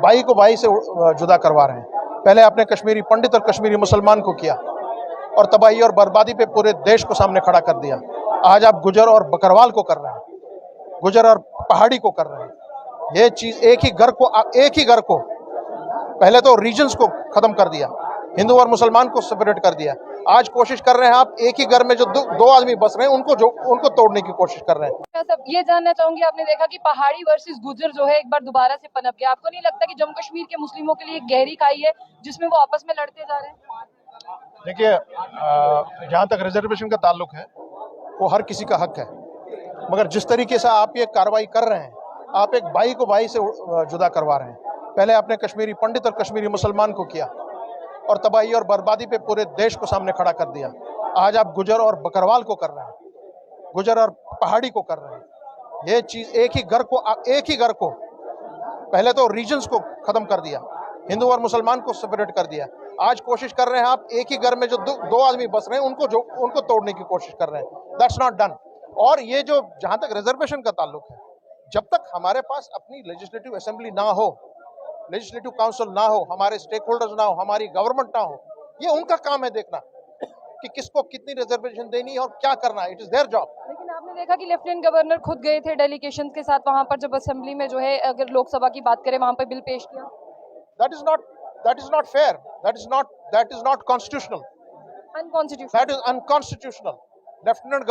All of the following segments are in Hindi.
भाई को भाई से जुदा करवा रहे हैं। पहले आपने कश्मीरी पंडित और कश्मीरी मुसलमान को किया और तबाही और बर्बादी पे पूरे देश को सामने खड़ा कर दिया। आज आप गुजर और बकरवाल को कर रहे हैं, गुजर और पहाड़ी को कर रहे हैं। ये चीज एक ही घर को पहले तो रीजन्स को खत्म कर दिया, हिंदू और मुसलमान को सेपरेट कर दिया। आज कोशिश कर रहे हैं आप एक ही घर में जो दो आदमी बस रहे हैं उनको तोड़ने की कोशिश कर रहे हैं। सब ये जानना चाहूंगी, आपने देखा कि पहाड़ी वर्सेस गुजर जो है एक बार दोबारा से पनप गया। आपको नहीं लगता कि जम्मू कश्मीर के मुस्लिमों के लिए एक गहरी खाई है जिसमें वो आपस में लड़ते जा रहे हैं? देखिए, जहां तक रिजर्वेशन का ताल्लुक है वो हर किसी का हक है, मगर जिस तरीके से आप ये कार्रवाई कर रहे हैं, आप एक भाई को भाई से जुदा करवा रहे हैं। पहले आपने कश्मीरी पंडित और कश्मीरी मुसलमान को किया और तबाही और बर्बादी पे पूरे देश को सामने खड़ा कर दिया। आज आप गुजर और बकरवाल को कर रहे हैं, गुजर और पहाड़ी को कर रहे हैं। ये चीज एक ही घर को पहले तो रीजन्स को खत्म कर दिया, हिंदू और मुसलमान को सेपरेट कर दिया। आज कोशिश कर रहे हैं आप एक ही घर में जो दो आदमी बस रहे हैं उनको तोड़ने की कोशिश कर रहे हैं। That's not done. और ये जो जहां तक रिजर्वेशन का ताल्लुक है, जब तक हमारे पास अपनी लेजिस्लेटिव असेंबली ना हो, लेजिस्लेटिव काउंसिल ना हो, हमारे स्टेक होल्डर्स ना हो, हमारी गवर्नमेंट ना हो, ये उनका काम है देखना कि किसको कितनी रिजर्वेशन देनी है और क्या करना है। It is their job. लेकिन आपने देखा कि लेफ्टिनेंट गवर्नर खुद गए थे डेलीगेशन के साथ वहां पर, जब असेंबली में जो है अगर लोकसभा की बात करें वहां पर बिल पेश किया। That is not fair, that is not constitutional, unconstitutional. That is unconstitutional. Lieutenant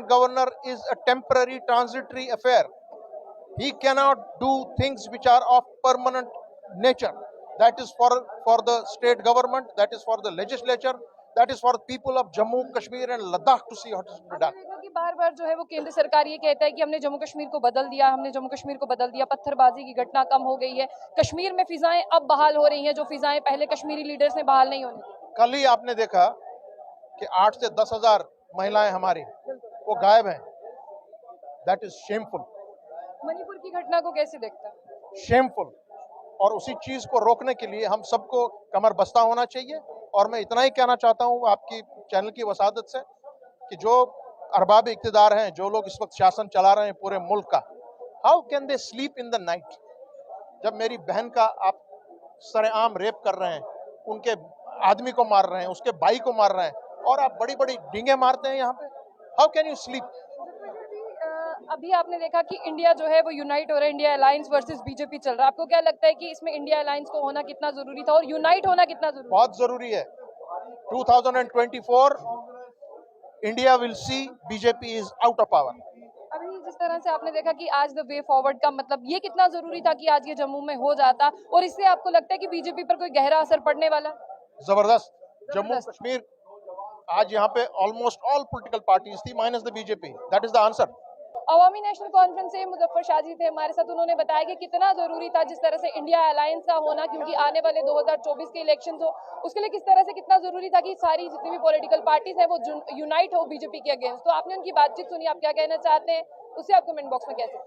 Governor is a temporary transitory affair. He cannot do things which are of permanent nature. That is for the state government, that is for the legislature, that is for the people of Jammu, Kashmir and Ladakh to see what is to be done. देखा कि बार-बार जो है वो केंद्र सरकार ये कहता है कि हमने जम्मू कश्मीर को बदल दिया, पत्थरबाजी की घटना कम हो गई है, कश्मीर में फिजाएं अब बहाल हो रही हैं जो फिजाएं पहले कश्मीरी लीडर्स ने बहाल नहीं होने दी। कल ही आपने देखा कि 8 से 10,000 महिलाएं हमारी वो गायब हैं। That is shameful. मणिपुर की घटना को कैसे देखता है? शेमफुल। और उसी चीज को रोकने के लिए हम सबको कमर बस्ता होना चाहिए। और मैं इतना ही कहना चाहता हूं आपकी चैनल की वसादत से कि जो अरबाब इख्तिदार हैं, जो लोग इस वक्त शासन चला रहे हैं पूरे मुल्क का, how can they sleep in the night? जब मेरी बहन का आप सरेआम रेप कर रहे हैं, उनके आदमी को मार रहे हैं, उसके भाई को मार रहे हैं, और आप बड़ी बड़ी डींगे मारते हैं यहाँ पे, हाउ कैन यू स्लीप? अभी आपने देखा कि इंडिया जो है वो यूनाइट हो रहा है, इंडिया अलायंस वर्सेस बीजेपी चल रहा है। आपको क्या लगता है कि इसमें इंडिया अलायंस को होना कितना जरूरी था और यूनाइट होना कितना जरूरी? बहुत जरूरी है। 2024 India will see BJP is out of power. अभी जिस तरह से आपने देखा कि आज द वे फॉरवर्ड का मतलब ये कितना जरूरी था कि आज ये जम्मू में हो जाता, और इससे आपको लगता है कि बीजेपी पर कोई गहरा असर पड़ने वाला? जबरदस्त। जम्मू कश्मीर आज यहाँ पे ऑलमोस्ट ऑल पॉलिटिकल पार्टीज थी minus the BJP. That is the answer. Awami national conference से मुजफ्फर शाजी थे हमारे साथ। उन्होंने बताया कि कितना जरूरी था जिस तरह से इंडिया अलायंस का होना, क्योंकि आने वाले 2024 के इलेक्शन हो उसके लिए किस तरह से कितना जरूरी था कि सारी जितनी भी पॉलिटिकल पार्टीज है वो यूनाइट हो बीजेपी के अगेंस्ट। तो आपने उनकी बातचीत सुनी, आप क्या कहना चाहते हैं उसे आप कमेंट बॉक्स में कह सकते हैं।